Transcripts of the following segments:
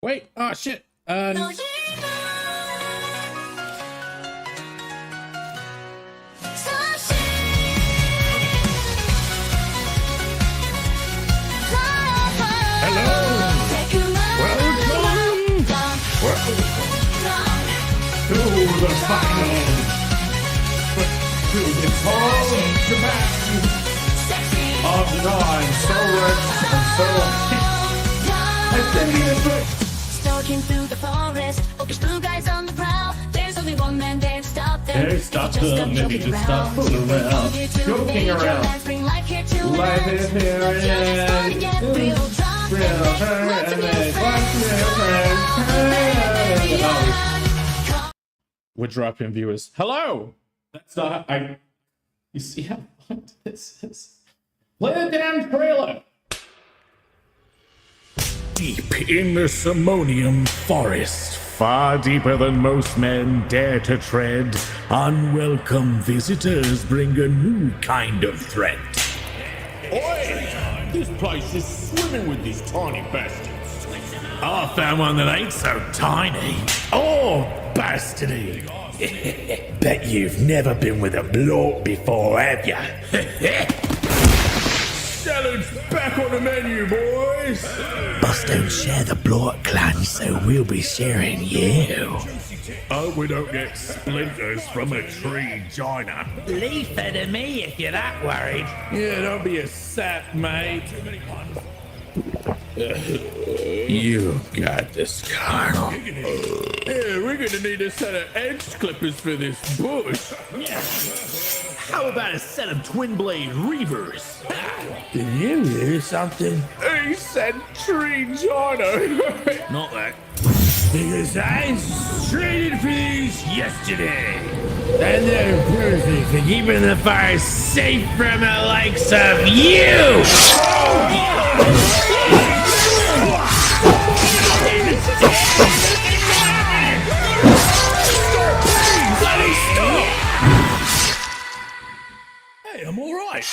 Wait, oh shit. To the final, to the tall command of nine, so rich and so stalking through the forest, focus blue guys on the prowl. There's only one man there to stop them. Hey, stop them, maybe just stop fooling around, joking around. Life is here and real turn, and we're dropping viewers. Hello! That's not, you see how what this is? Play the damn trailer! Deep in the Simonium forest, far deeper than most men dare to tread, unwelcome visitors bring a new kind of threat. Oi! This place is swimming with these tiny bastards. I found one that ain't so tiny or bastardy. Bet you've never been with a bloke before, have ya? Salad's back on the menu, boys! Us don't share the bloke clan, so we'll be sharing you. Oh, we don't get splinters from a tree joiner. Leave it to me if you're that worried. Yeah, don't be a sap, mate. You got this, Colonel. Yeah, we're gonna need a set of edge clippers for this bush. How about a set of twin blade reavers? Did you hear something? He said tree joiner. Not that. Because I traded for these yesterday. And they're perfect for keeping the fire safe from the likes of you! Hey, I'm alright.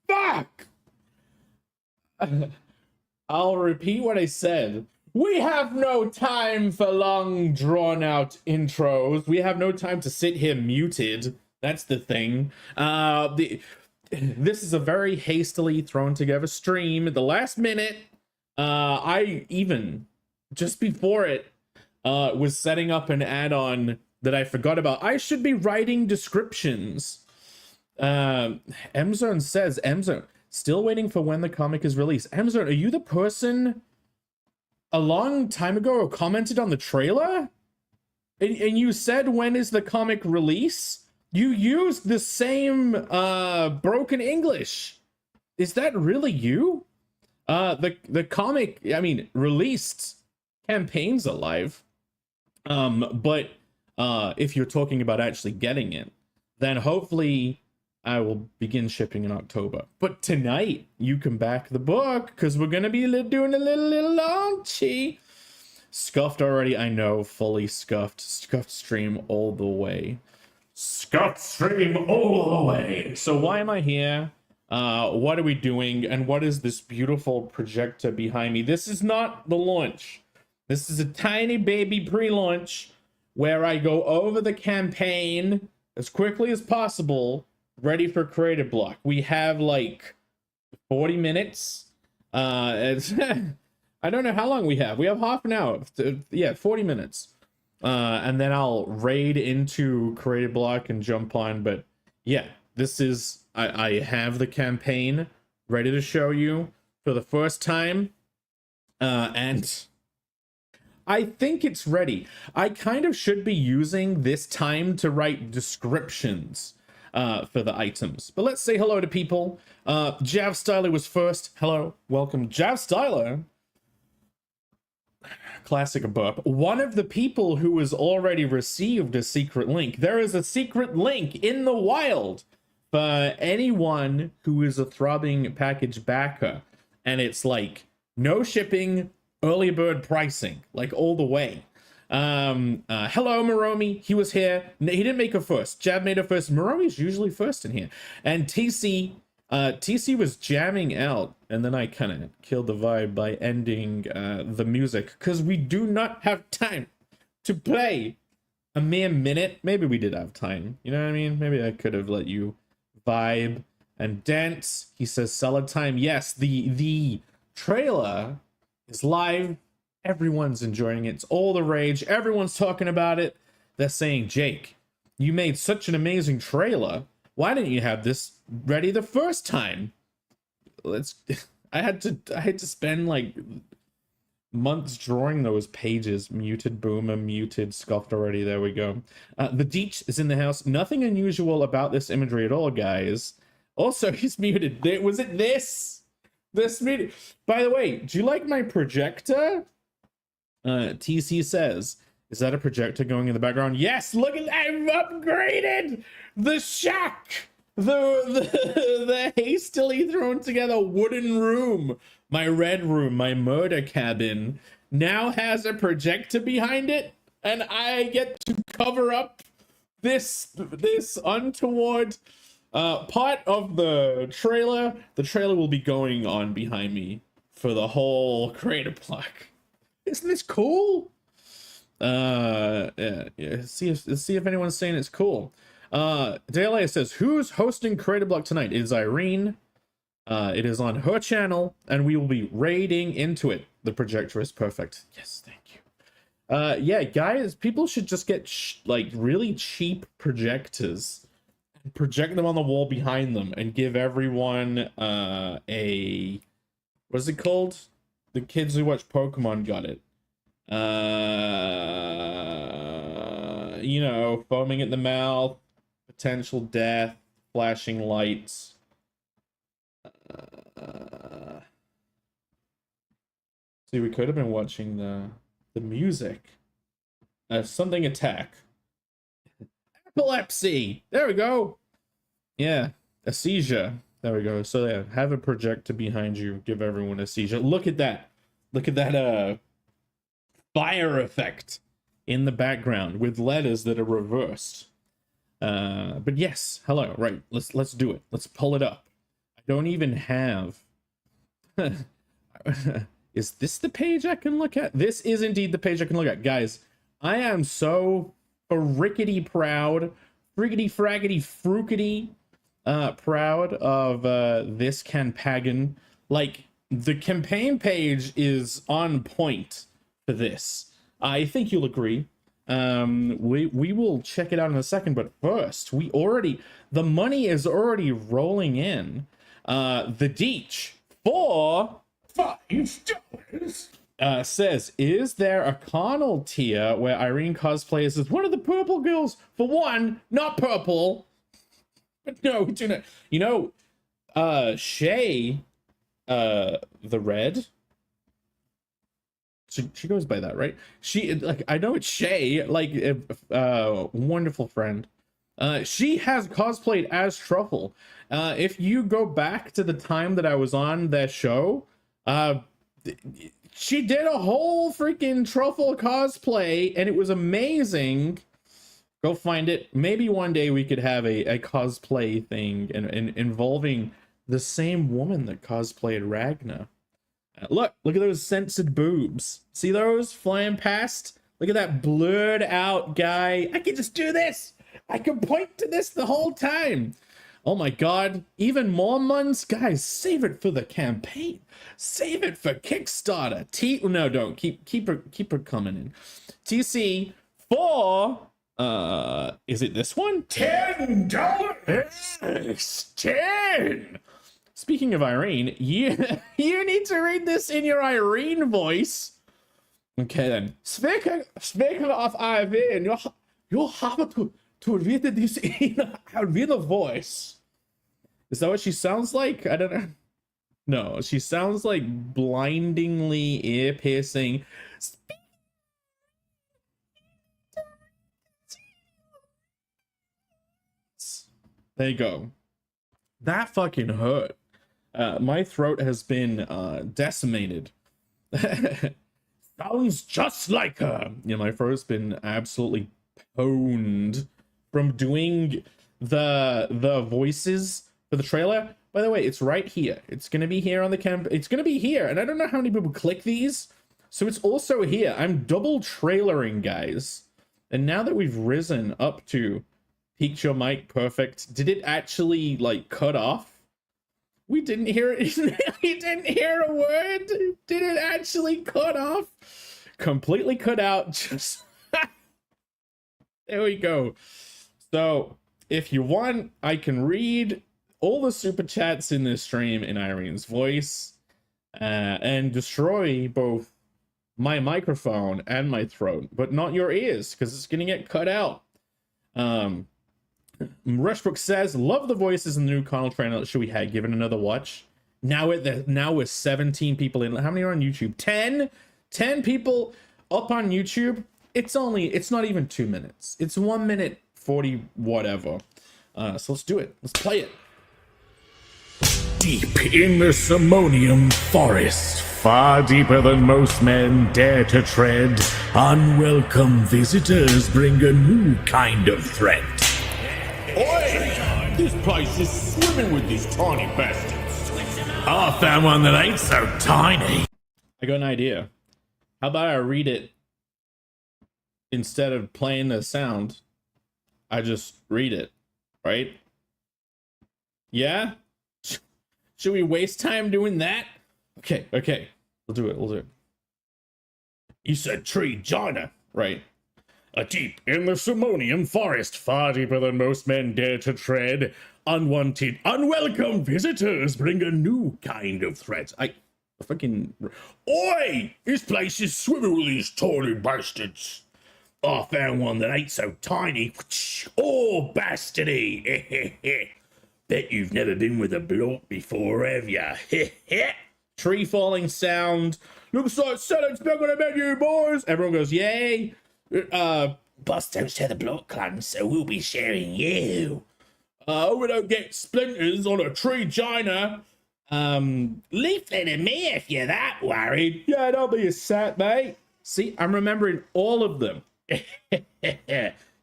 Fuck! I'll repeat what I said. We have no time for long, drawn-out intros. We have no time to sit here muted. That's the thing. This is a very hastily thrown together stream at the last minute. I even, just before it, was setting up an add-on that I forgot about. I should be writing descriptions. Mzone says, Mzone, still waiting for when the comic is released. Mzone, are you the person a long time ago commented on the trailer? And you said, when is the comic release? You used the same broken English. Is that really you? The comic, I mean, released, campaign's alive. But if you're talking about actually getting it, then hopefully I will begin shipping in October. But tonight, you can back the book, because we're going to be doing a little launchy. Scuffed already, I know, fully scuffed. Scuffed stream all the way. Scuffed stream all the way. So why am I here? What are we doing? And what is this beautiful projector behind me? This is not the launch. This is a tiny baby pre-launch where I go over the campaign as quickly as possible, ready for creative block. We have like 40 minutes. It's I don't know how long we have. We have half an hour. Yeah, 40 minutes. And then I'll raid into creative block and jump on. But yeah, this is, I have the campaign ready to show you for the first time. And I think it's ready. I kind of should be using this time to write descriptions for the items. But let's say hello to people. Jav Styler was first. Hello, welcome. Jav Styler. Classic burp. One of the people who has already received a secret link. There is a secret link in the wild for anyone who is a Throbbing package backer. And it's like no shipping, early bird pricing, like all the way. Hello, Moromi. He was here. He didn't make her first. Jab made her first. Moromi's usually first in here. And TC was jamming out, and then I kind of killed the vibe by ending the music because we do not have time to play a mere minute. Maybe we did have time. You know what I mean? Maybe I could have let you vibe and dance. He says solid time. Yes, the trailer is live. Everyone's enjoying it. It's all the rage. Everyone's talking about it. They're saying, Jake, you made such an amazing trailer. Why didn't you have this ready the first time? I had to spend like months drawing those pages. Muted Boomer, muted, scoffed already. There we go. The Deech is in the house. Nothing unusual about this imagery at all, guys. Also, he's muted. Was it this muted? By the way, do you like my projector? TC says, is that a projector going in the background? Yes, look at that. I've upgraded the shack. The hastily thrown together wooden room. My red room, my murder cabin, now has a projector behind it, and I get to cover up this untoward part of the trailer. The trailer will be going on behind me for the whole creator block. Isn't this cool? Yeah. Let's see if anyone's saying it's cool. Dale says, who's hosting Creator Block tonight? It is Irene. It is on her channel, and we will be raiding into it. The projector is perfect. Yes, thank you. Yeah, guys, people should just get like really cheap projectors and project them on the wall behind them and give everyone a what's it called? The kids who watch Pokemon got it. You know, foaming at the mouth, potential death, flashing lights. See, we could have been watching the music. Something attack. Epilepsy. There we go. Yeah, a seizure. There we go. So yeah, have a projector behind you. Give everyone a seizure. Look at that. Look at that fire effect in the background with letters that are reversed. But yes, hello. Right. Let's do it. Let's pull it up. I don't even have. Is this the page I can look at? This is indeed the page I can look at, guys. I am so frickety proud, friggity fraggity fruikity proud of this Canpagan. Like, the campaign page is on point for this. I think you'll agree. We will check it out in a second, but first, the money is already rolling in. The Deech for $5 says, is there a carnal tier where Irene cosplays as one of the purple girls? For one, not purple. But no, we do not. You know, Shay, the red. She goes by that, right? She, like, I know it's Shay, like, a wonderful friend. She has cosplayed as Truffle. If you go back to the time that I was on that show, she did a whole freaking Truffle cosplay, and it was amazing. Go find it. Maybe one day we could have a cosplay thing and involving the same woman that cosplayed Ragna. Look at those censored boobs. See those flying past? Look at that blurred out guy. I can just do this. I can point to this the whole time. Oh my god, even more months? Guys, save it for the campaign. Save it for Kickstarter. No, don't. Keep her coming in. TC for is it this one? $10. 10 Speaking of Irene, you you need to read this in your Irene voice. Okay then. Speaking of Irene, you have to read this in Irene voice. Is that what she sounds like? I don't know. No, she sounds like blindingly ear-piercing. There you go. That fucking hurt. My throat has been decimated. Sounds just like her. Yeah, my throat's been absolutely pwned from doing the voices for the trailer. By the way, it's right here. It's gonna be here on the camp. It's gonna be here, and I don't know how many people click these, so it's also here. I'm double trailering, guys. And now that we've risen up to peaked your mic perfect, did it actually like cut off? We didn't hear it. We didn't hear a word. Did it actually cut off? Completely cut out. Just there we go. So if you want, I can read all the super chats in this stream in Irene's voice and destroy both my microphone and my throat, but not your ears because it's gonna get cut out. Rushbrook says, love the voices in the new Connell trailer. Should we give it another watch? Now we're 17 people in. How many are on YouTube? 10 people up on YouTube. It's not even 2 minutes. It's 1 minute 40 whatever. So let's do it. Let's play it. Deep in the Simonium forest, far deeper than most men dare to tread, unwelcome visitors bring a new kind of threat. Oi! This place is swimming with these tiny bastards. I found one that ain't so tiny. I got an idea. How about I read it instead of playing the sound? I just read it, right? Yeah? Should we waste time doing that? Okay. We'll do it. You said tree China, right? A deep in the Simonium forest, far deeper than most men dare to tread, unwanted, unwelcome visitors bring a new kind of threat. Oi! This place is swimming with these tiny bastards. I found one that ain't so tiny. Oh, bastardy. Bet you've never been with a bloke before, have ya? Tree falling sound. Looks like Select's back on the menu, boys. Everyone goes, yay. Boss don't share the bloke clan, so we'll be sharing you. We don't get splinters on a tree China. Leaflet at me if you're that worried. Yeah, don't be a sat, mate. See, I'm remembering all of them.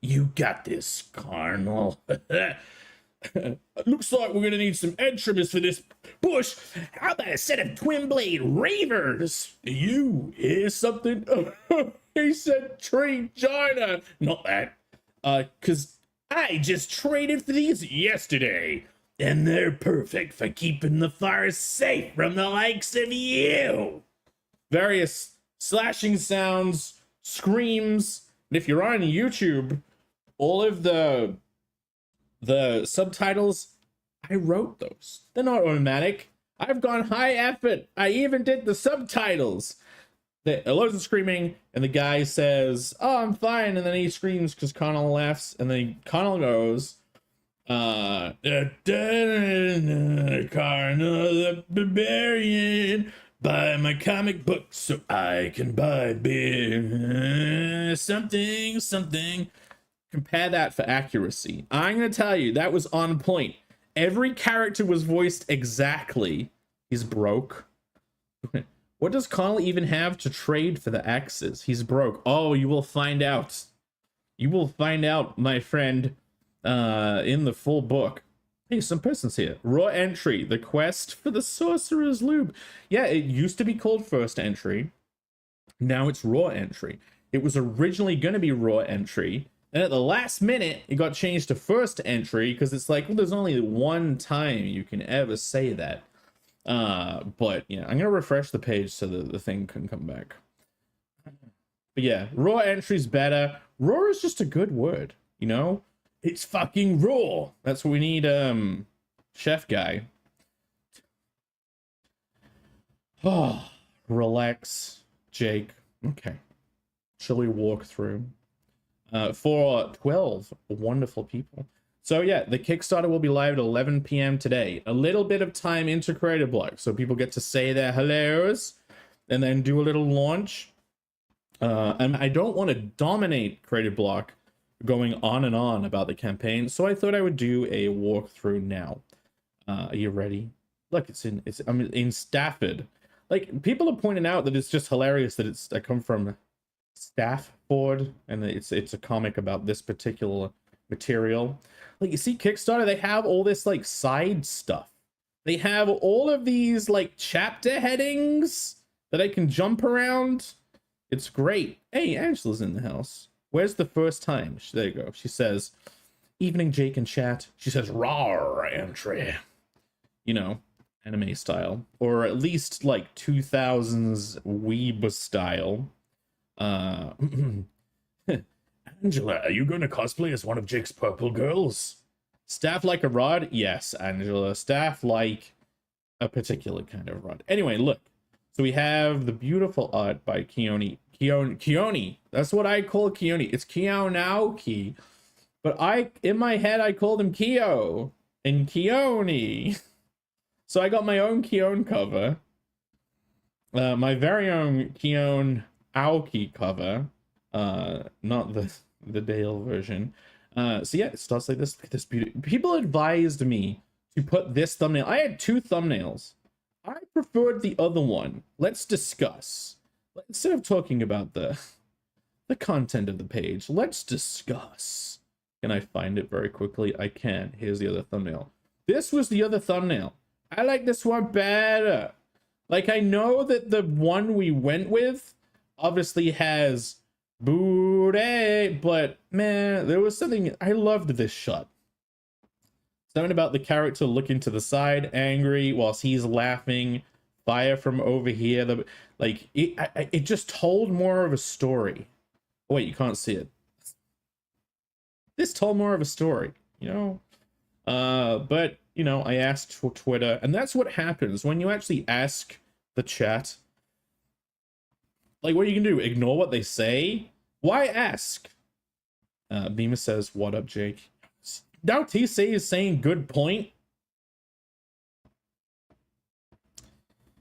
You got this, Carnal. Looks like we're gonna need some edge trimmers for this bush. How about a set of twin blade reavers? You hear something? He said tree China. Not that. Cause I just traded for these yesterday, and they're perfect for keeping the forest safe from the likes of you. Various slashing sounds, screams, and if you're on YouTube, all of the subtitles, I wrote those. They're not automatic. I've gone high effort. I even did the subtitles. Loads of screaming, and the guy says, "Oh, I'm fine," and then he screams because Connell laughs, and then Connell goes, Connell the Barbarian, buy my comic book so I can buy beer. Something. Compare that for accuracy. I'm gonna tell you, that was on point. Every character was voiced exactly. He's broke. What does Connell even have to trade for the axes? He's broke. Oh, you will find out. You will find out, my friend, in the full book. Hey, some persons here. Raw entry, the quest for the Sorcerer's Lube. Yeah, it used to be called first entry. Now it's raw entry. It was originally going to be raw entry. And at the last minute, it got changed to first entry because it's like, well, there's only one time you can ever say that. But yeah, I'm gonna refresh the page so that the thing can come back. But yeah, raw entry's better. Raw is just a good word, you know? It's fucking raw. That's what we need, chef guy. Oh, relax, Jake. Okay. Shall we walk through? For 12 wonderful people. So yeah, the Kickstarter will be live at 11 p.m. today. A little bit of time into Creative Block, so people get to say their hellos and then do a little launch. And I don't want to dominate Creative Block going on and on about the campaign, so I thought I would do a walkthrough now. Are you ready? Look, I'm in Stafford. Like, people are pointing out that it's just hilarious that I come from Stafford and it's a comic about this particular material. Like, you see Kickstarter, they have all this like side stuff. They have all of these like chapter headings that I can jump around. It's great. Hey, Angela's in the house. Where's the first time? There you go. She says, evening, Jake and chat. She says, rawr, entry. You know, anime style. Or at least like 2000s weeb style. Angela, are you going to cosplay as one of Jake's purple girls? Staff like a rod? Yes, Angela. Staff like a particular kind of rod. Anyway, look. So we have the beautiful art by Keone. That's what I call Keone. It's Keonaoki. But in my head, I called him Keo and Keone. So I got my own Keone cover. My very own Keone Aoki cover. Not the Dale version. So yeah, it starts like this. Look at this beauty. People advised me to put this thumbnail. I had 2 thumbnails. I preferred the other one. Let's discuss. Instead of talking about the content of the page, let's discuss. Can I find it very quickly? I can. Here's the other thumbnail. This was the other thumbnail. I like this one better. Like, I know that the one we went with obviously has booty, but man, there was something. I loved this shot. Something about the character looking to the side, angry, whilst he's laughing. Fire from over here. It just told more of a story. Oh, wait, you can't see it. This told more of a story, you know. But you know, I asked for Twitter, and that's what happens when you actually ask the chat. Like, what you can do? Ignore what they say? Why ask? Beamer says, "What up, Jake?" Now TC is saying good point.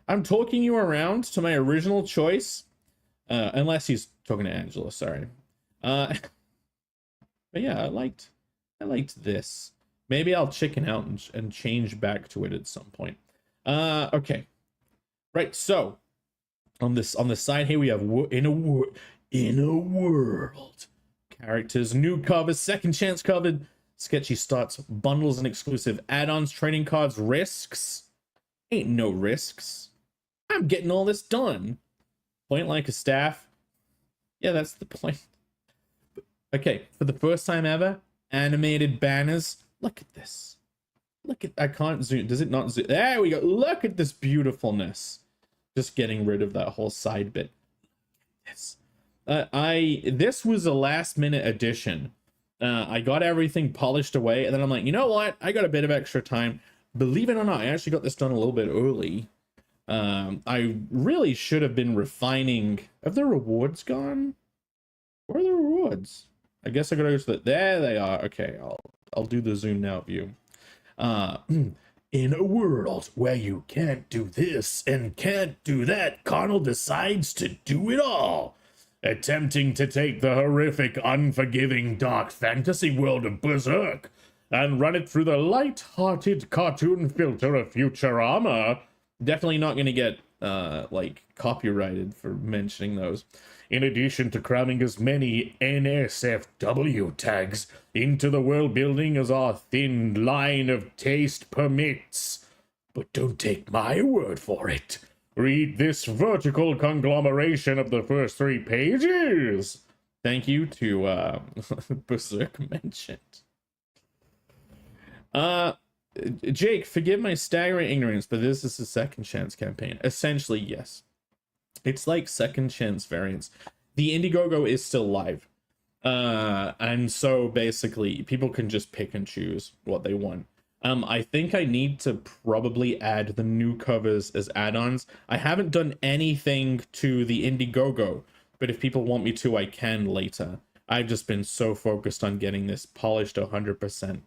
I'm talking you around to my original choice. Unless he's talking to Angela, sorry. But yeah, I liked this. Maybe I'll chicken out and change back to it at some point. Okay. Right, so on this side here we have in a world. Characters, new covers, second chance covered. Sketchy starts, bundles and exclusive add-ons, trading cards, risks. Ain't no risks. I'm getting all this done. Point like a staff. Yeah, that's the point. Okay, for the first time ever, animated banners. Look at this. Look at, I can't zoom. Does it not zoom? There we go. Look at this beautifulness. Just getting rid of that whole side bit. This. This was a last minute addition. I got everything polished away, and then I'm like, you know what? I got a bit of extra time. Believe it or not, I actually got this done a little bit early. I really should have been refining. Have the rewards gone? Where are the rewards? I guess I gotta go to the. There they are. Okay, I'll do the zoom out view. In a world where you can't do this and can't do that, Connell decides to do it all. Attempting to take the horrific, unforgiving, dark fantasy world of Berserk and run it through the light-hearted cartoon filter of Futurama. Definitely not going to get, like, copyrighted for mentioning those. In addition to cramming as many NSFW tags into the world building as our thin line of taste permits. But don't take my word for it. Read this vertical conglomeration of the first 3 pages. Thank you to Berserk mentioned. Jake, forgive my staggering ignorance, but this is a second chance campaign. Essentially, yes. It's like second chance variants. The Indiegogo is still live. And so basically people can just pick and choose what they want. I think I need to probably add the new covers as add-ons. I haven't done anything to the Indiegogo, but if people want me to, I can later. I've just been so focused on getting this polished 100%.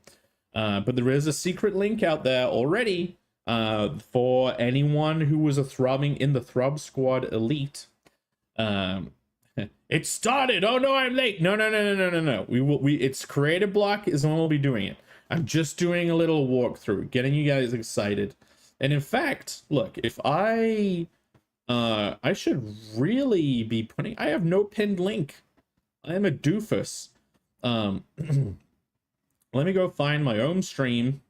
But there is a secret link out there already for anyone who was a throbbing in the Throb Squad Elite. It started. Oh no, I'm late. No. It's creative block is when we'll be doing it. I'm just doing a little walkthrough, getting you guys excited. And in fact, look, if I should really be putting, I have no pinned link. I am a doofus. Let me go find my own stream.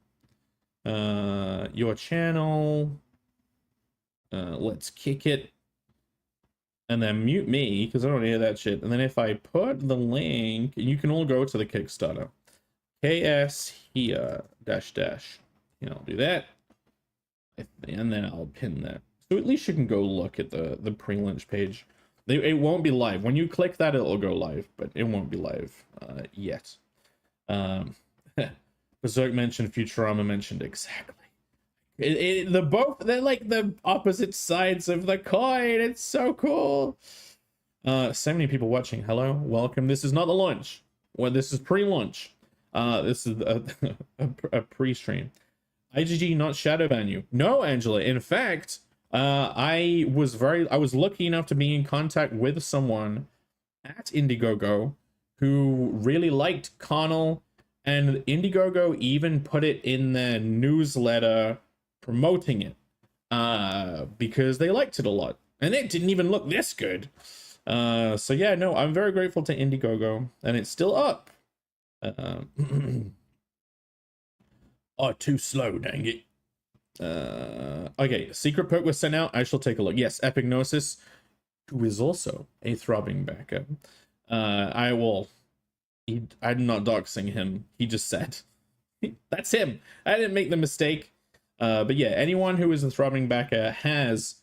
Your channel. Let's kick it. And then mute me, because I don't hear that shit. And then if I put the link, you can all go to the Kickstarter. KS here, dash. You know, do that. And then I'll pin that. So at least you can go look at the pre-launch page. It won't be live. When you click that, it'll go live, but it won't be live yet. Berserk mentioned, Futurama mentioned, exactly. They're like the opposite sides of the coin. It's so cool. So many people watching. Hello, welcome. This is not the launch. Well, this is pre-launch. This is a pre-stream. IGG not shadow ban you. No, Angela. In fact, I was lucky enough to be in contact with someone at Indiegogo who really liked Connell, and Indiegogo even put it in their newsletter promoting it because they liked it a lot, and it didn't even look this good. So yeah, no, I'm very grateful to Indiegogo, and it's still up. Oh, too slow, dang it. Okay, secret perk was sent out. I shall take a look. Yes, Epignosis, who is also a throbbing backer. I'm not doxing him. He just said that's him. I didn't make the mistake. But yeah, anyone who is a throbbing backer has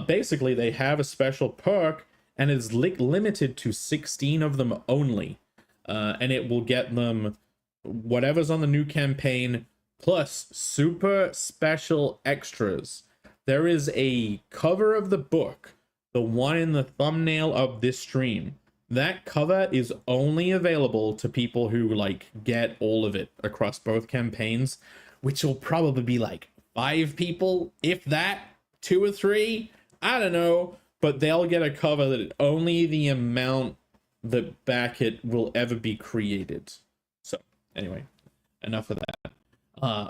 basically they have a special perk, and it's limited to 16 of them only. And it will get them whatever's on the new campaign plus super special extras. There is a cover of the book, the one in the thumbnail of this stream. That cover is only available to people who like get all of it across both campaigns, which will probably be like 5 people, if that, 2 or 3, I don't know, but they'll get a cover that only the amount that back it will ever be created. So anyway, enough of that.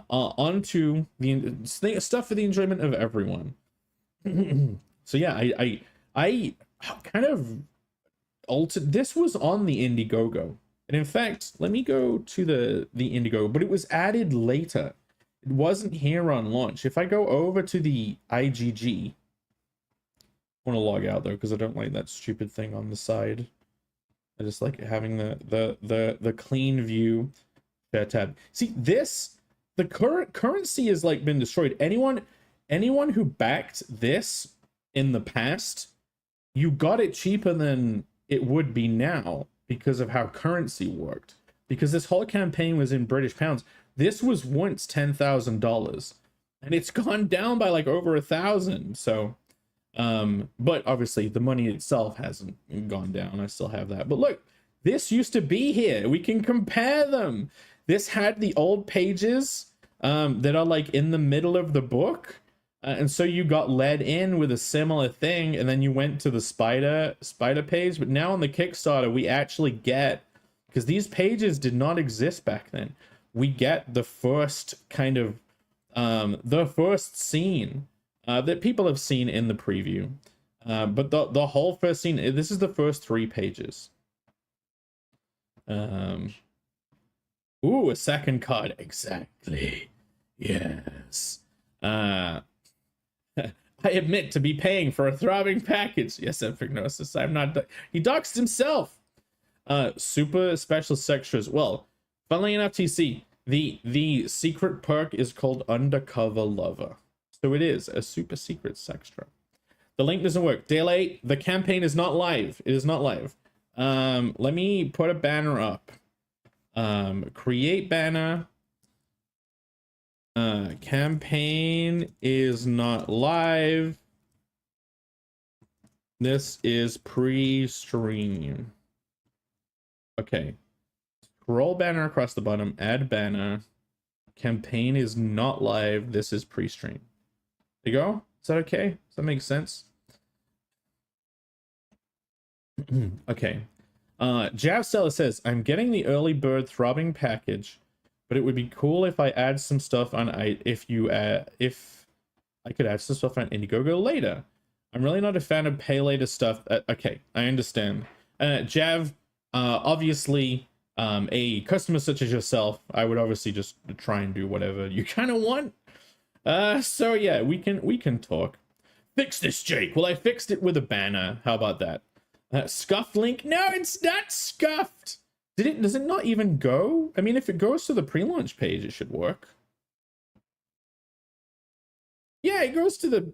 On to the stuff for the enjoyment of everyone. So yeah, I kind of altered. This was on the Indiegogo, and in fact, let me go to the Indiegogo, but it was added later. It wasn't here on launch. If I go over to the IGG, I want to log out though because I don't like that stupid thing on the side. I just like having the clean view. Share tab. See this. The current currency has like been destroyed. Anyone who backed this in the past, you got it cheaper than it would be now because of how currency worked. Because this whole campaign was in British pounds. This was once $10,000, and it's gone down by like over 1,000. So, but obviously the money itself hasn't gone down. I still have that. But look, this used to be here. We can compare them. This had the old pages that are like in the middle of the book. And so you got led in with a similar thing, and then you went to the spider page. But now on the Kickstarter, we actually get, because these pages did not exist back then, we get the first kind of, the first scene that people have seen in the preview. But the whole first scene, this is the first 3 pages. Ooh, a second card. Exactly. Yes. I admit to be paying for a throbbing package. Yes, Epignosis. I'm not. He doxed himself. Super special extras. Well, funnily enough, TC, the secret perk is called Undercover Lover. So it is a super secret extra. The link doesn't work. Daylight, the campaign is not live. It is not live. Let me put a banner up. Create banner. Campaign is not live. This is pre-stream. Okay. Scroll banner across the bottom, add banner. Campaign is not live. This is pre-stream. There you go. Is that okay? Does that make sense? Okay. Javstella says, I'm getting the early bird throbbing package, but it would be cool if I add some stuff on if I could add some stuff on Indiegogo later. I'm really not a fan of pay later stuff. Okay, I understand. Jav, obviously, a customer such as yourself, I would obviously just try and do whatever you kind of want. So yeah, we can talk. Fix this, Jake. Well, I fixed it with a banner. How about that? Scuffed link? No, it's not scuffed. Does it not even go? I mean, if it goes to the pre-launch page, it should work. Yeah, it goes to the...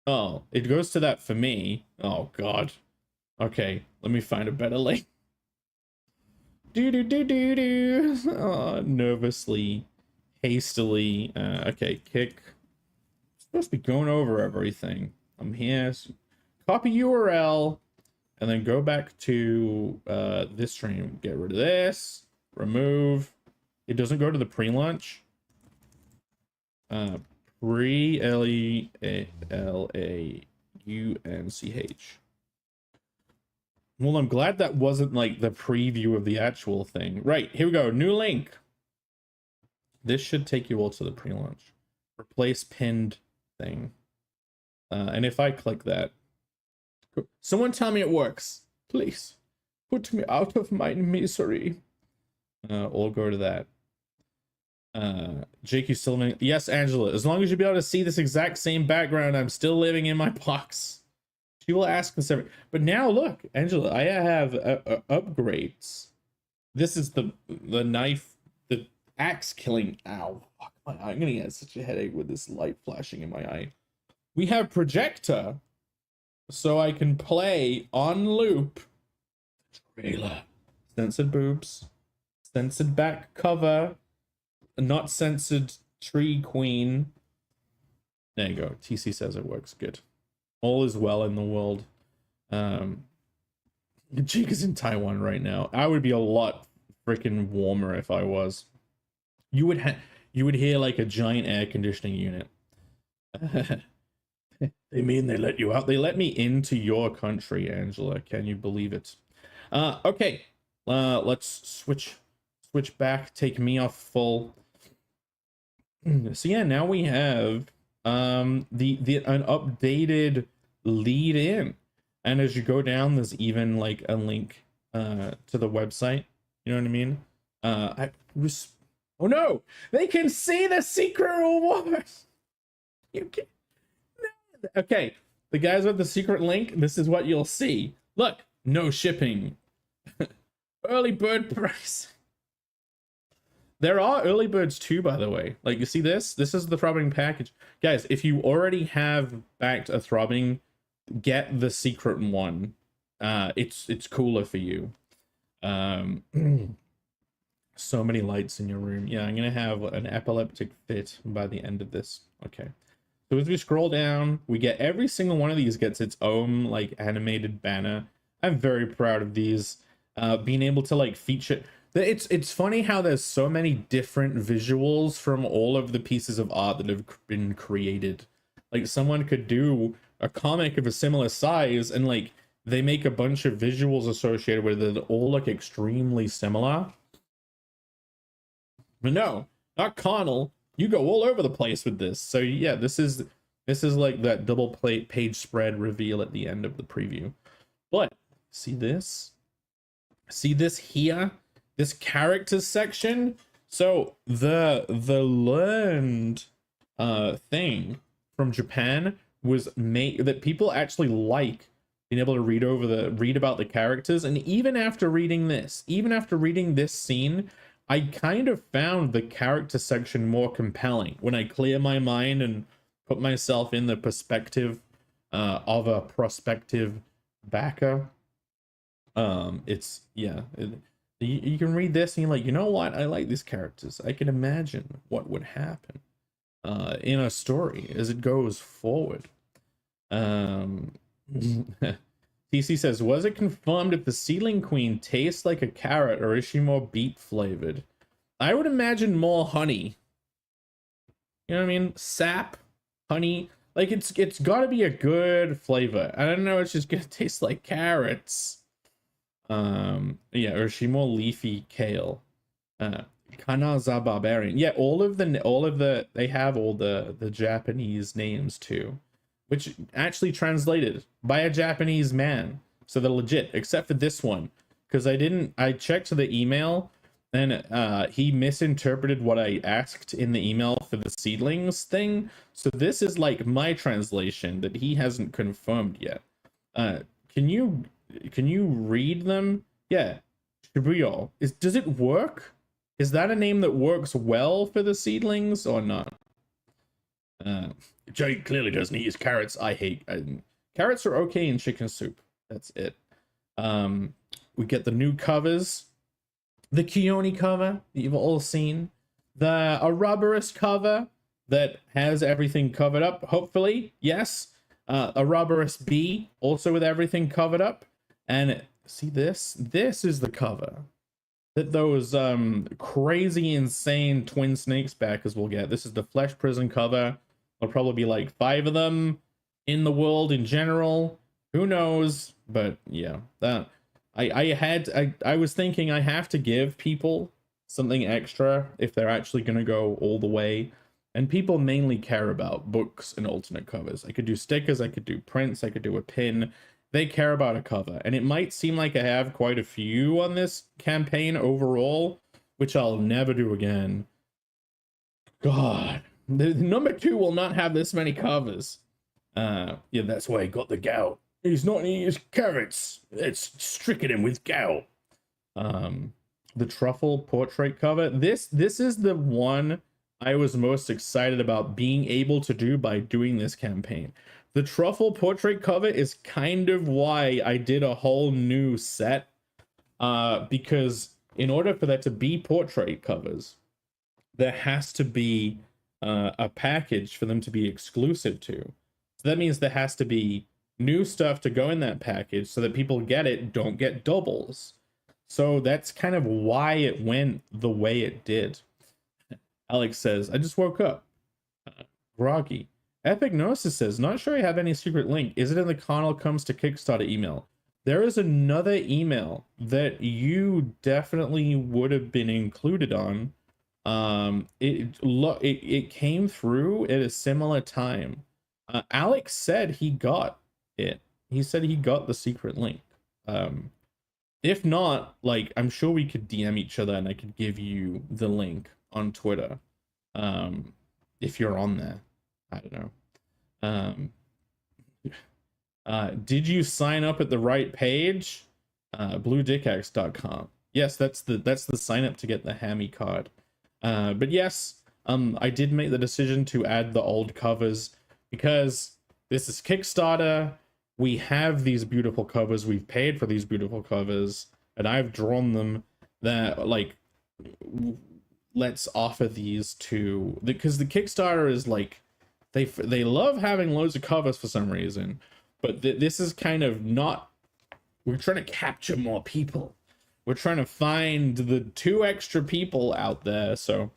Oh, it goes to that for me. Oh, God. Okay, let me find a better link. Do. Oh, nervously, hastily. Okay, kick. I'm supposed to be going over everything. I'm here. Copy URL. And then go back to this stream. Get rid of this. Remove. It doesn't go to the pre-launch. Pre-L-A-L-A-U-N-C-H. Well, I'm glad that wasn't like the preview of the actual thing. Right, here we go. New link. This should take you all to the pre-launch. Replace pinned thing. And if I click that, someone tell me it works, please. Put me out of my misery. We'll go to that. JQ Silverman. Yes, Angela. As long as you'll be able to see this exact same background, I'm still living in my box. She will ask us every. But now look, Angela, I have upgrades. This is the knife, the axe killing. Ow! Fuck my eye. I'm gonna get such a headache with this light flashing in my eye. We have projector. So I can play on loop the trailer. Censored boobs, censored back cover, not censored tree queen. There you go. TC says it works good. All is well in the world. Jake is in Taiwan right now. I would be a lot freaking warmer if I was. You would hear like a giant air conditioning unit. They mean they let you out. They let me into your country, Angela. Can you believe it? Okay. Let's switch back. Take me off full. So yeah, now we have an updated lead in. And as you go down, there's even like a link to the website. You know what I mean? Oh no! They can see the secret rewards! You can. Okay, the guys with the secret link, this is what you'll see. Look, no shipping. Early bird price. There are early birds too, by the way. Like, you see this? This is the throbbing package. Guys, if you already have backed a throbbing, get the secret one. It's cooler for you. So many lights in your room. Yeah, I'm gonna have an epileptic fit by the end of this. Okay. So as we scroll down, we get every single one of these gets its own like animated banner. I'm very proud of these. Being able to like feature. It's funny how there's so many different visuals from all of the pieces of art that have been created. Like someone could do a comic of a similar size and like they make a bunch of visuals associated with it that all look extremely similar. But no, not Connell. You go all over the place with this. So yeah, this is like that double page spread reveal at the end of the preview. But see this? See this here? This characters section? So the learned thing from Japan was made that people actually like being able to read about the characters. And even after reading this scene, I kind of found the character section more compelling when I clear my mind and put myself in the perspective of a prospective backer. You can read this and you're like, you know what? I like these characters. I can imagine what would happen. in a story as it goes forward. TC says, was it confirmed if the Seedling Queen tastes like a carrot, or is she more beet flavored? I would imagine more honey. You know what I mean? Sap, honey. Like, it's got to be a good flavor. I don't know, it's just gonna taste like carrots. Yeah, or is she more leafy kale? Kanaza Barbarian. Yeah, all of the they have all the Japanese names too, which actually translated by a Japanese man, so they're legit, except for this one, because I checked the email and he misinterpreted what I asked in the email for the seedlings thing. So this is like my translation that he hasn't confirmed yet. Can you read them? Yeah, Shibuyo. Does it work? Is that a name that works well for the seedlings or not? Jake clearly doesn't eat his carrots. I hate carrots are okay in chicken soup. That's it. We get the new covers, the Kioni cover that you've all seen, the Ouroboros cover that has everything covered up. Hopefully, yes. Ouroboros B also with everything covered up, and see this. This is the cover that those crazy insane twin snakes backers will get. This is the Flesh Prison cover. There'll probably be like 5 of them in the world in general. Who knows? But yeah, that I was thinking I have to give people something extra if they're actually gonna go all the way. And people mainly care about books and alternate covers. I could do stickers, I could do prints, I could do a pin. They care about a cover, and it might seem like I have quite a few on this campaign overall, which I'll never do again. God, the number 2 will not have this many covers. Yeah, that's why he got the gout. He's not eating his carrots. It's stricken him with gout. The truffle portrait cover. This is the one I was most excited about being able to do by doing this campaign. The truffle portrait cover is kind of why I did a whole new set, because in order for there to be portrait covers, there has to be a package for them to be exclusive to. So that means there has to be new stuff to go in that package so that people get it, don't get doubles. So that's kind of why it went the way it did. Alex says, I just woke up. Groggy. Epic Gnosis says, not sure I have any secret link. Is it in the Connell Comes to Kickstarter email? There is another email that you definitely would have been included on. It came through at a similar time. Alex said he got it. He said he got the secret link. If not, like, I'm sure we could DM each other and I could give you the link on Twitter. If you're on there. I don't know. Did you sign up at the right page? BlueDickX.com. Yes, that's the sign up to get the Hammy card. But yes, I did make the decision to add the old covers because this is Kickstarter. We have these beautiful covers. We've paid for these beautiful covers, and I've drawn them. That, like, let's offer these to, because the Kickstarter is like, they love having loads of covers for some reason, but this is kind of not. We're trying to capture more people. We're trying to find the 2 extra people out there. So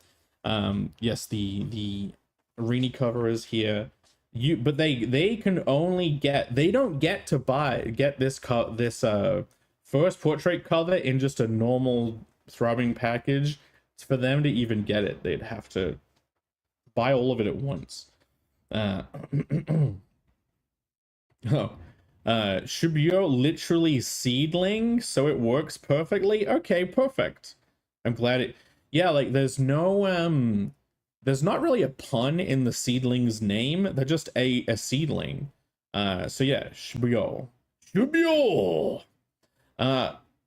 yes, the Arini cover is here. But they can only get, they don't get to get this first portrait cover in just a normal throbbing package. For them to even get it, they'd have to buy all of it at once. Shibuyo literally seedling, so it works perfectly. Okay, perfect. I'm glad it. Yeah, like there's no there's not really a pun in the seedling's name. They're just a seedling. So yeah, Shibuyo.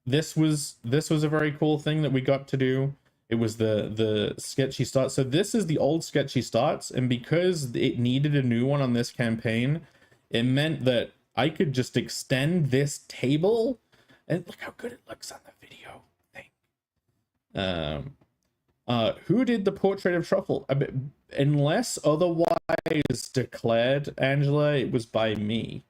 This was a very cool thing that we got to do. It was the sketchy start. So this is the old sketchy starts, and because it needed a new one on this campaign, it meant that I could just extend this table, and look how good it looks on the video thing. Who did the portrait of Truffle? Unless otherwise declared, Angela, it was by me.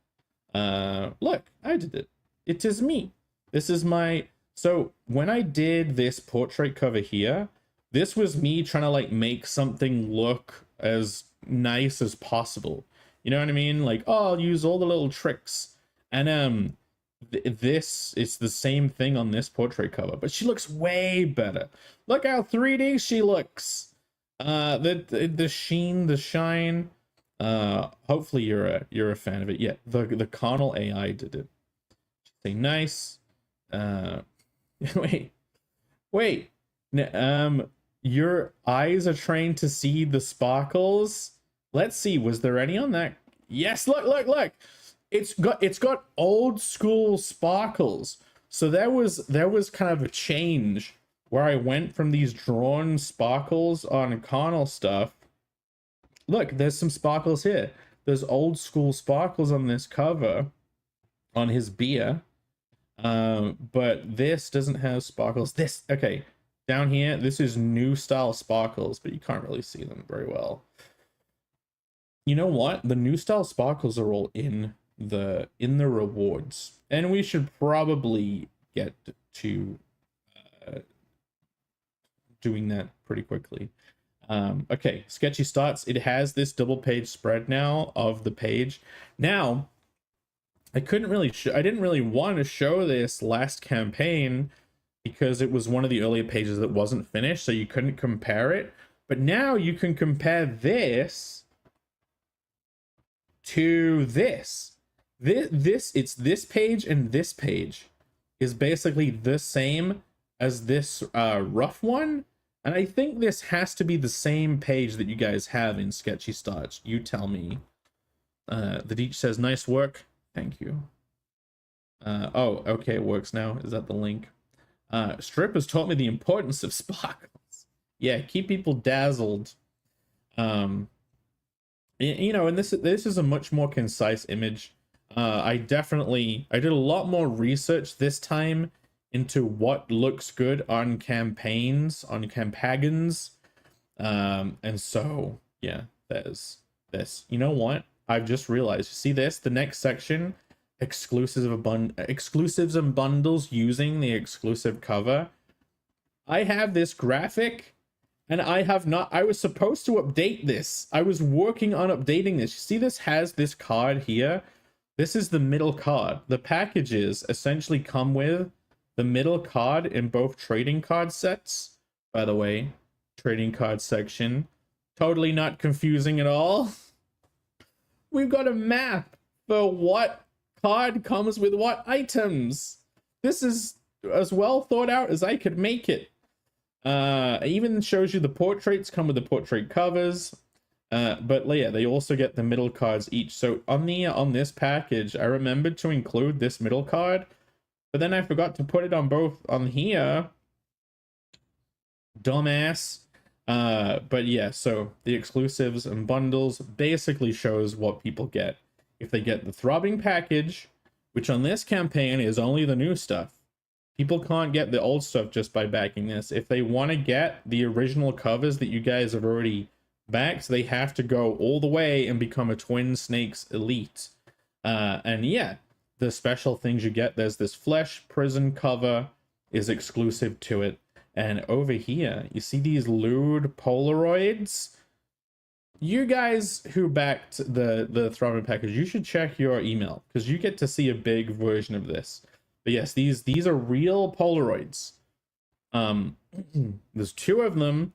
Look, I did it. It is me. This is my... So when I did this portrait cover here, this was me trying to like make something look as nice as possible. You know what I mean? Like, oh, I'll use all the little tricks. And this is the same thing on this portrait cover, but she looks way better. Look how 3D she looks. The sheen, the shine. Hopefully you're a fan of it. Yeah, the carnal AI did it. Say nice. Wait. Your eyes are trained to see the sparkles. Let's see, was there any on that? Yes, look. It's got old school sparkles. So there was kind of a change where I went from these drawn sparkles on carnal stuff. Look, there's some sparkles here. There's old school sparkles on this cover on his beer. But this doesn't have sparkles. Okay, down here, this is new style sparkles, but you can't really see them very well. You know what? The new style sparkles are all in the rewards, and we should probably get to doing that pretty quickly. Okay, Sketchy starts. It has this double page spread now of the page. Now, I didn't really want to show this last campaign because it was one of the earlier pages that wasn't finished, so you couldn't compare it. But now you can compare this to this. It's this page and this page is basically the same as this rough one. And I think this has to be the same page that you guys have in Sketchy Starts. You tell me. The Deech says, nice work. Thank you. Oh, okay, it works now. Is that the link? Strip has taught me the importance of sparkles. Yeah, keep people dazzled. You know, and this is a much more concise image. I did a lot more research this time into what looks good on campaigns, on campagons. And so, yeah, there's this. You know what? I've just realized, see this? The next section, exclusives and bundles using the exclusive cover. I have this graphic and I was supposed to update this. I was working on updating this. You see, this has this card here. This is the middle card. The packages essentially come with the middle card in both trading card sets. By the way, trading card section. Totally not confusing at all. We've got a map for what card comes with what items. This is as well thought out as I could make it. It even shows you the portraits come with the portrait covers. But yeah, they also get the middle cards each. So on this package, I remembered to include this middle card, but then I forgot to put it on both on here. Dumbass. But yeah, so the exclusives and bundles basically shows what people get. If they get the throbbing package, which on this campaign is only the new stuff. People can't get the old stuff just by backing this. If they want to get the original covers that you guys have already backed, they have to go all the way and become a Twin Snakes Elite. And yeah, the special things you get, there's this Flesh Prison cover is exclusive to it. And over here, you see these lewd Polaroids? You guys who backed the throbbing package, you should check your email because you get to see a big version of this. But yes, these are real Polaroids. There's two of them,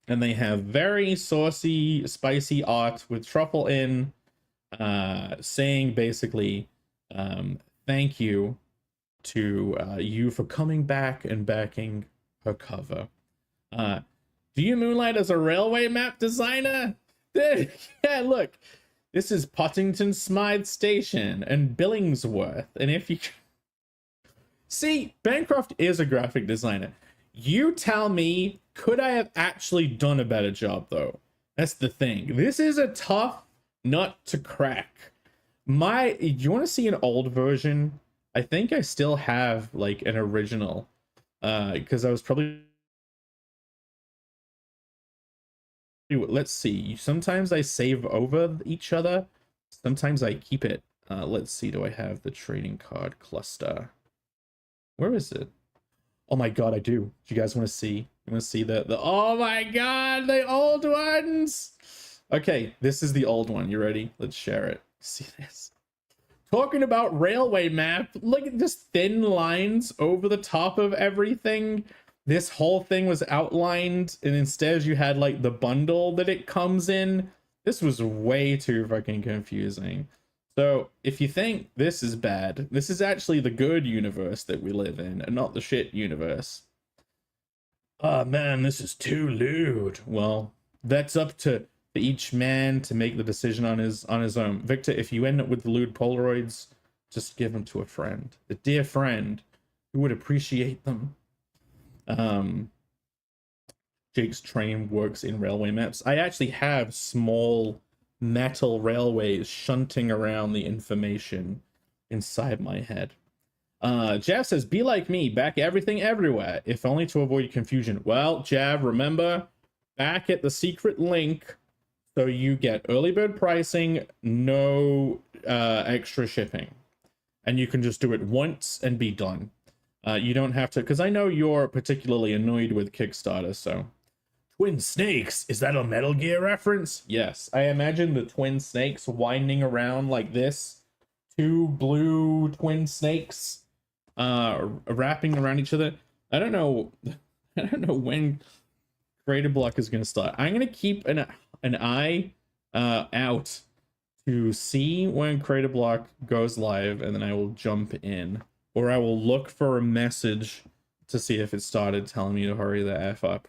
and they have very saucy, spicy art with Truffle in, saying basically, thank you to you for coming back and backing her cover. Do you moonlight as a railway map designer? Yeah, look, this is Pottington Smythe Station and Billingsworth, and if you see, Bancroft is a graphic designer. You tell me, could I have actually done a better job though? That's the thing. This is a tough nut to crack. You want to see an old version? I think I still have like an original, because I was probably Let's see. Sometimes I save over each other. Sometimes I keep it. Let's see. Do I have the trading card cluster? Where is it? Oh my god, I do. Do you guys want to see? You want to see the oh my god, the old ones? Okay, this is the old one. You ready? Let's share it. See this? Talking about railway map. Look at just thin lines over the top of everything. This whole thing was outlined, and instead you had like the bundle that it comes in. This was way too fucking confusing. So if you think this is bad, this is actually the good universe that we live in, and not the shit universe. Oh man, this is too lewd. Well, that's up to each man to make the decision on his own. Victor, if you end up with the lewd Polaroids, just give them to a friend, a dear friend who would appreciate them. Jake's train works in railway maps. I actually have small metal railways shunting around the information inside my head. Jav says, be like me, back everything everywhere, if only to avoid confusion. Well, Jav, remember, back at the secret link, so you get early bird pricing, no extra shipping. And you can just do it once and be done. You don't have to, because I know you're particularly annoyed with Kickstarter, so. Twin snakes, is that a Metal Gear reference? Yes, I imagine the twin snakes winding around like this. Two blue twin snakes wrapping around each other. I don't know when Creative Block is going to start. I'm going to keep an eye out to see when Creative Block goes live, and then I will jump in. Or I will look for a message to see if it started telling me to hurry the F up.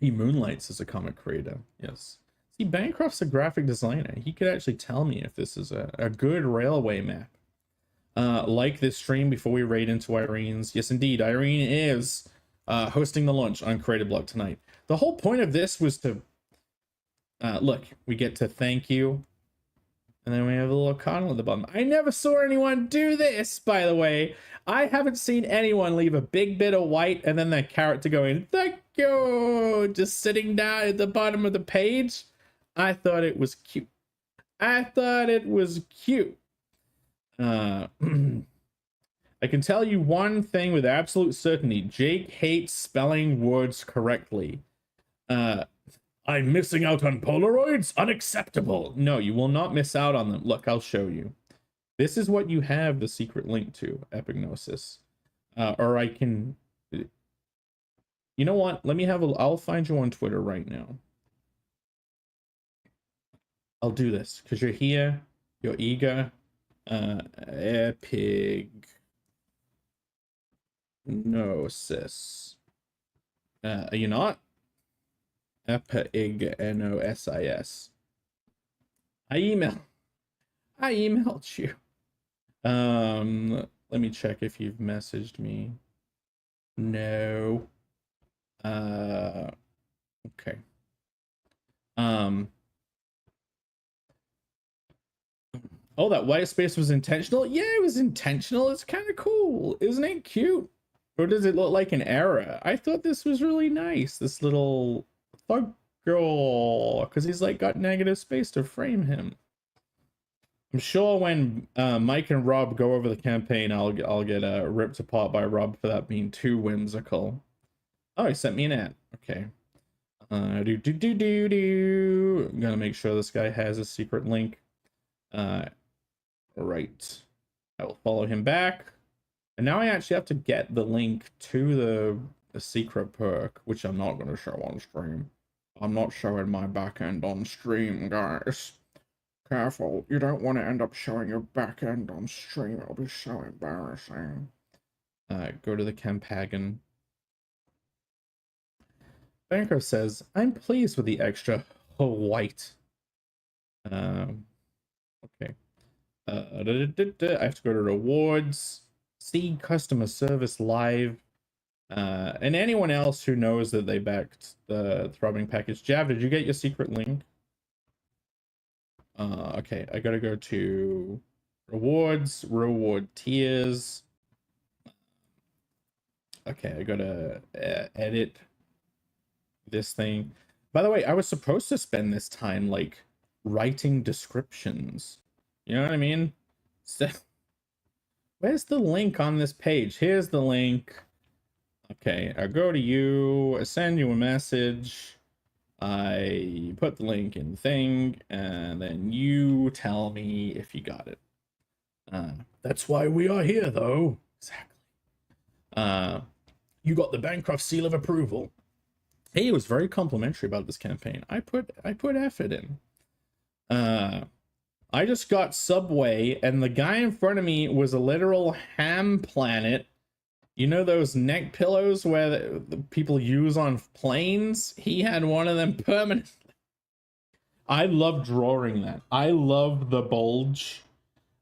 He moonlights as a comic creator. Yes. See, Bancroft's a graphic designer. He could actually tell me if this is a good railway map. Like this stream before we raid into Irene's. Yes, indeed. Irene is hosting the launch on Creative Block tonight. The whole point of this was to... look, we get to thank you. And then we have a little cardinal at the bottom. I never saw anyone do this, by the way. I haven't seen anyone leave a big bit of white and then that character going, thank you, just sitting down at the bottom of the page. I thought it was cute. I thought it was cute. I can tell you one thing with absolute certainty. Jake hates spelling words correctly. I'm missing out on Polaroids? Unacceptable. No, you will not miss out on them. Look, I'll show you. This is what you have the secret link to, Epignosis. Or I can... You know what? Let me have a... I'll find you on Twitter right now. I'll do this, because you're here. You're eager. Epignosis. Are you not? Epignosis. I emailed you. Let me check if you've messaged me. No. Okay. Oh, that white space was intentional? Yeah, it was intentional. It's kind of cool. Isn't it cute? Or does it look like an error? I thought this was really nice. This little thug girl, because he's like got negative space to frame him. I'm sure when Mike and Rob go over the campaign, I'll get ripped apart by Rob for that being too whimsical. Oh, he sent me an ad. Okay. I'm gonna make sure this guy has a secret link. Right. I will follow him back. And now I actually have to get the link to the secret perk, which I'm not going to show on stream. I'm not showing my back end on stream, guys. Careful, you don't want to end up showing your back end on stream. It'll be so embarrassing. Go to the Campagon. Banker says, I'm pleased with the extra white. Okay. I have to go to rewards, see customer service live, and anyone else who knows that they backed the throbbing package. Jav, did you get your secret link? Okay, I gotta go to rewards, reward tiers. Okay, I gotta edit this thing. By the way, I was supposed to spend this time like writing descriptions. You know what I mean? So, where's the link on this page? Here's the link. Okay, I go to you, I send you a message. I put the link in the thing, and then you tell me if you got it. That's why we are here, though. Exactly. You got the Bancroft seal of approval. Hey, it was very complimentary about this campaign. I put effort in. I just got Subway, and the guy in front of me was a literal ham planet. You know those neck pillows where the people use on planes? He had one of them permanently. I love drawing that. I love the bulge.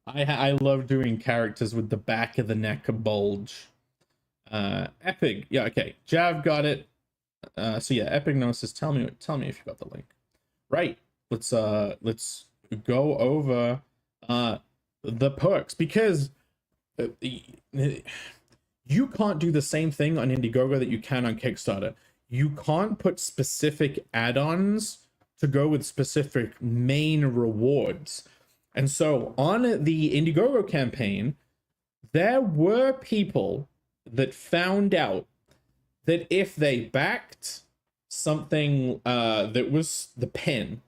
I love doing characters with the back of the neck bulge. Epic. Yeah, okay. Jav got it. So yeah, Epic Gnosis, tell me if you got the link. Right. Let's go over the perks, because you can't do the same thing on Indiegogo that you can on Kickstarter. You can't put specific add-ons to go with specific main rewards. And so on the Indiegogo campaign, there were people that found out that if they backed something that was the pen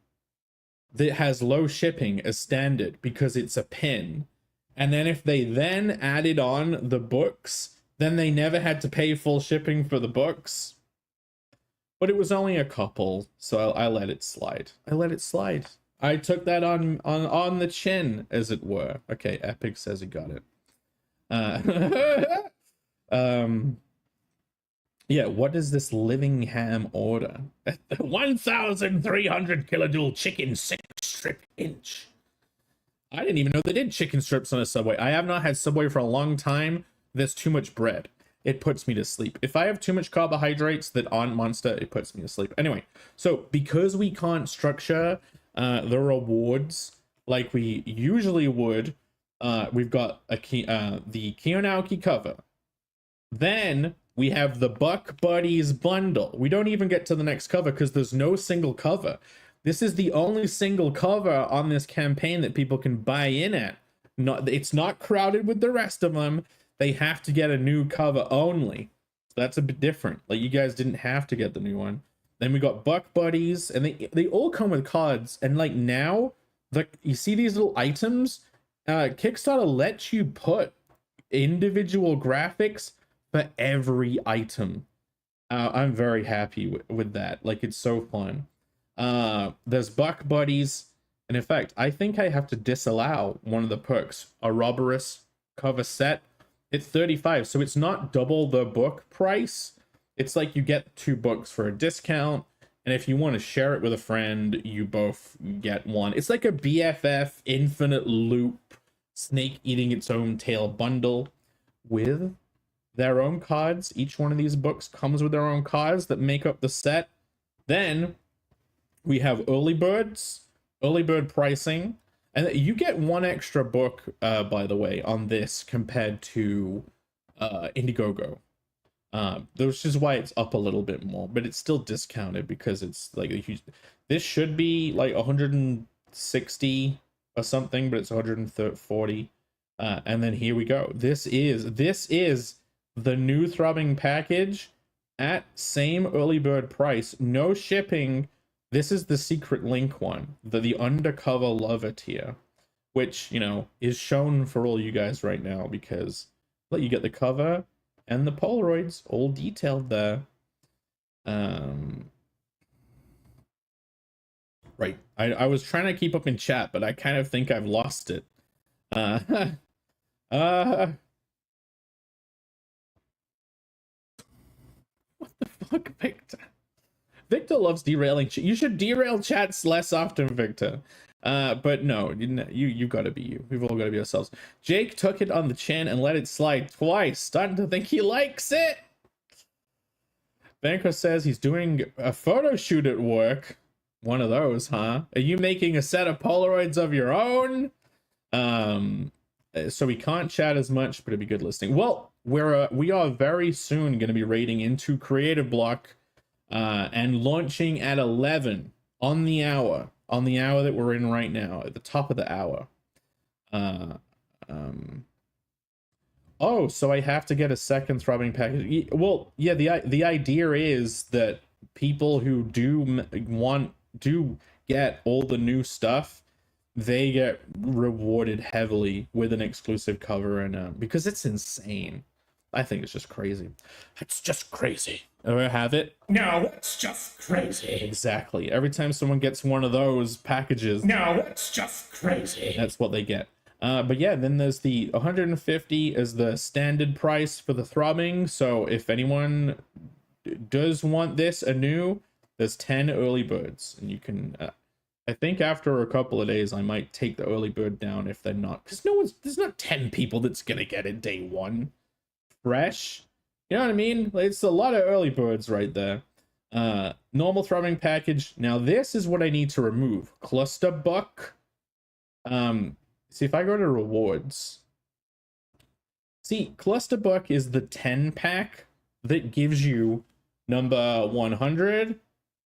that has low shipping as standard because it's a pen, and then if they then added on the books, then they never had to pay full shipping for the books. But it was only a couple, so I let it slide. I took that on the chin, as it were. Okay, Epic says he got it. Yeah, what is this living ham order? 1,300 kilojoule chicken 6-strip inch. I didn't even know they did chicken strips on a Subway. I have not had Subway for a long time. There's too much bread. It puts me to sleep. If I have too much carbohydrates that aren't Monster, it puts me to sleep. Anyway, so because we can't structure the rewards like we usually would, we've got the Kionaoki cover. Then we have the Buck Buddies bundle. We don't even get to the next cover because there's no single cover. This is the only single cover on this campaign that people can buy in at. It's not crowded with the rest of them. They have to get a new cover only. So that's a bit different. Like, you guys didn't have to get the new one. Then we got Buck Buddies, and they all come with cards. And like now, you see these little items? Kickstarter lets you put individual graphics for every item. I'm very happy with that. Like, it's so fun. There's Buck Buddies, and in fact, I think I have to disallow one of the perks. A Ouroboros cover set. It's 35, so it's not double the book price. It's like you get 2 books for a discount, and if you want to share it with a friend, you both get one. It's like a BFF infinite loop snake eating its own tail bundle with their own cards. Each one of these books comes with their own cards that make up the set. Then we have early bird pricing, and you get 1 extra book, by the way, on this compared to Indiegogo. Which is why it's up a little bit more, but it's still discounted because it's like a huge. This should be like 160 or something, but it's 140. And then here we go. This is the new throbbing package at same early bird price, no shipping. This is the secret link one, the undercover lover tier, which, you know, is shown for all you guys right now because let you get the cover and the Polaroids all detailed there. Right. I was trying to keep up in chat, but I kind of think I've lost it. What the fuck, Victor? Victor loves derailing. You should derail chats less often, Victor. But no, you gotta be you. We've all gotta be ourselves. Jake took it on the chin and let it slide twice, starting to think he likes it. Banco says he's doing a photo shoot at work. One of those, huh? Are you making a set of Polaroids of your own? So we can't chat as much, but it'd be good listening. Well, we are very soon going to be raiding into Creative Block. and launching at 11 on the hour that we're in right now, at the top of the hour. Oh, so I have to get a second throbbing package. Well, yeah, the idea is that people who do get all the new stuff, they get rewarded heavily with an exclusive cover, and because it's insane. I think it's just crazy. It's just crazy. Ever have it? No, it's just crazy. Exactly. Every time someone gets one of those packages, No, it's just crazy. that's what they get. But yeah, then there's the 150 as the standard price for the throbbing. So if anyone does want this anew, there's 10 early birds, and you can. I think after a couple of days, I might take the early bird down if they're not, because there's not 10 people that's gonna get it day one, fresh. You know what I mean? It's a lot of early birds right there. Normal throbbing package. Now this is what I need to remove. Cluster buck. See, if I go to rewards, see, Clusterbuck is the 10 pack that gives you number 100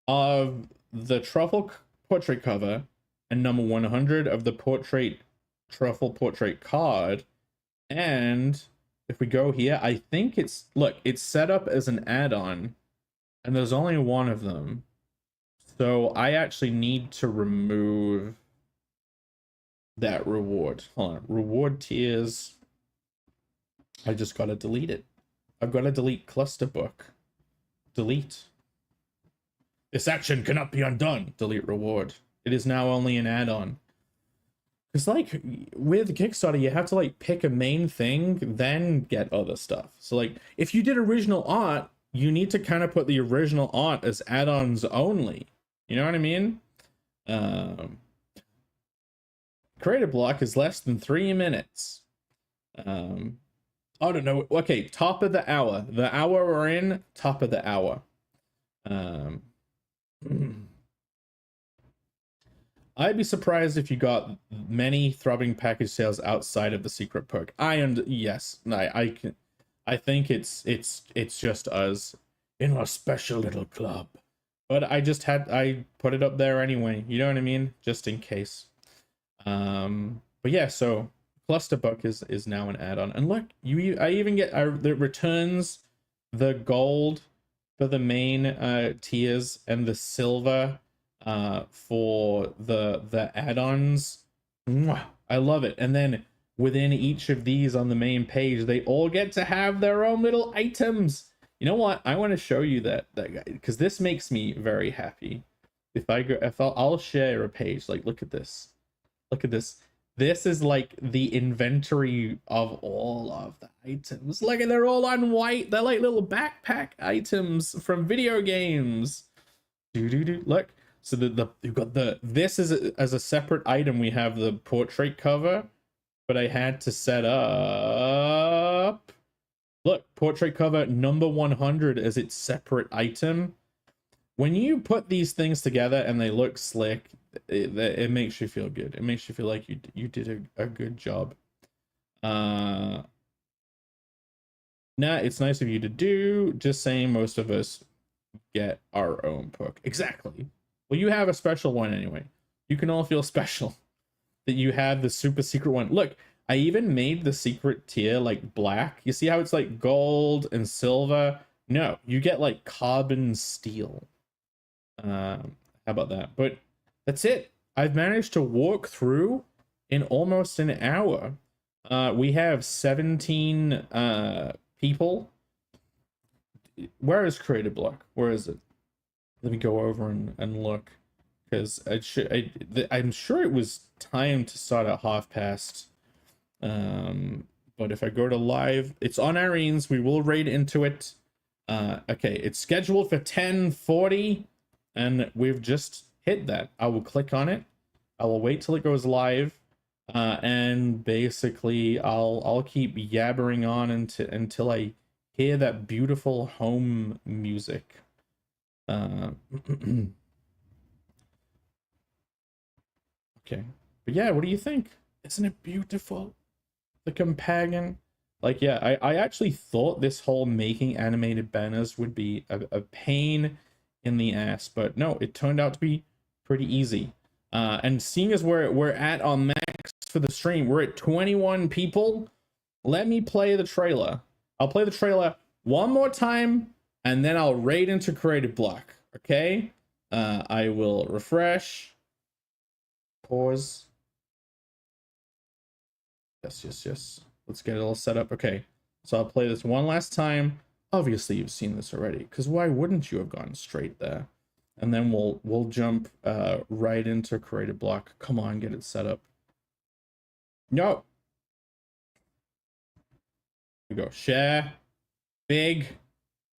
of the truffle portrait cover and number 100 of the truffle portrait card. And if we go here, I think it's set up as an add-on, and there's only one of them. So I actually need to remove that reward. Hold on. Reward tiers. I just gotta delete it. I've got to delete Clusterbook. Delete. This action cannot be undone. Delete reward. It is now only an add-on. Because like with Kickstarter, you have to like pick a main thing, then get other stuff. So like if you did original art, you need to kind of put the original art as add-ons only. You know what I mean? Creative block is less than 3 minutes. I don't know. Okay, top of the hour. The hour we're in, top of the hour. I'd be surprised if you got many throbbing package sales outside of the secret perk. Yes, I can. I think it's just us in our special little club. But I put it up there anyway. You know what I mean? Just in case. But yeah, so Clusterbuck is now an add-on, and look, I even get it returns the gold for the main tiers and the silver for the add-ons. Mwah, I love it. And then within each of these on the main page, they all get to have their own little items. You know what? I want to show you that guy, because this makes me very happy. I'll share a page. Like, look at this. Look at this. This is like the inventory of all of the items. Look, they're all on white. They're like little backpack items from video games. Look. So you've got this is as a separate item. We have the portrait cover, but I had to set up. Look, portrait cover number 100 as its separate item. When you put these things together and they look slick, it makes you feel good. It makes you feel like you did a good job. Nah, it's nice of you to do. Just saying, most of us get our own perk. Exactly. Well, you have a special one anyway. You can all feel special that you have the super secret one. Look, I even made the secret tier like black. You see how it's like gold and silver? No, you get like carbon steel. How about that? But that's it. I've managed to walk through in almost an hour. We have 17 people. Where is Creative Block? Where is it? Let me go over and look, because I'm sure it was timed to start at past. But if I go to live, it's on Irene's. We will raid into it. Okay, it's scheduled for 10:40. And we've just hit that. I will click on it. I will wait till it goes live, and basically I'll keep yabbering on until I hear that beautiful home music. Okay, but yeah, what do you think? Isn't it beautiful? The Companion. Like, yeah, I actually thought this whole making animated banners would be a pain in the ass. But no, it turned out to be pretty easy. And seeing as we're at on max for the stream, we're at 21 people. Let me play the trailer. I'll play the trailer one more time, and then I'll raid into Creative Block. Okay? I will refresh. Pause. Yes. Let's get it all set up. Okay. So I'll play this one last time. Obviously, you've seen this already, because why wouldn't you have gone straight there? And then we'll jump right into Creative Block. Come on, get it set up. No. We go share. Big.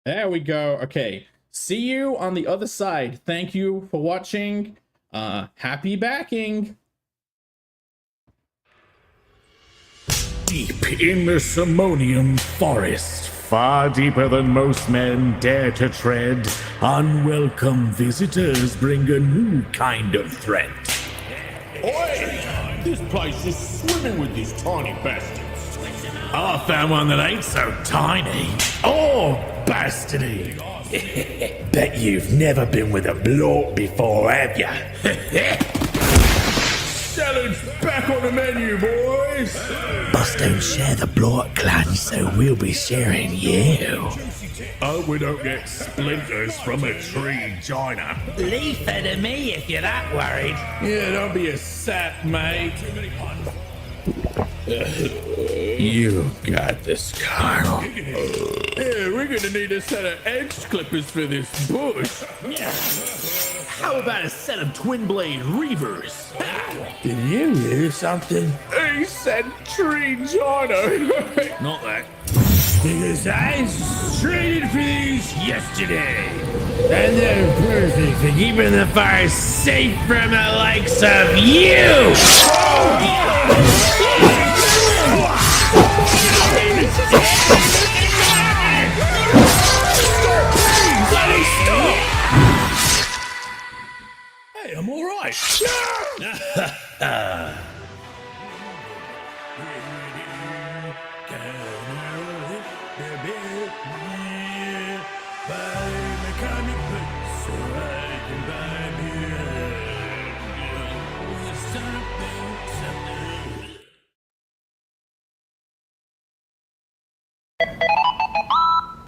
There we go. Okay. See you on the other side. Thank you for watching. Happy backing. Deep in the Simonium forest, far deeper than most men dare to tread, unwelcome visitors bring a new kind of threat. Oi! This place is swimming with these tiny bastards. I found one that ain't so tiny or bastardy. Bet you've never been with a bloke before, have ya? Salad's back on the menu, boys. Boss don't share the bloke clan, so we'll be sharing you. Hope we don't get splinters from a tree, China. Leave it to me if you're that worried. Yeah, don't be a sap, mate. You got this, Carl. Yeah, we're gonna need a set of edge clippers for this bush. How about a set of twin blade reavers? Did you hear something? He said tree China. Not that. Because I traded for these yesterday. And they're perfect for keeping the fire safe from the likes of you! Hey, I'm alright.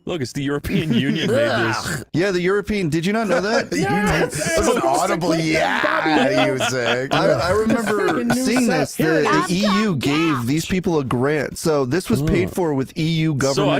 Look, it's the European Union made this. Yeah, the European. Did you not know that? Yes! That's an audible yeah, you sick. I remember seeing this. The EU gave these people a grant, so this was paid for with EU government.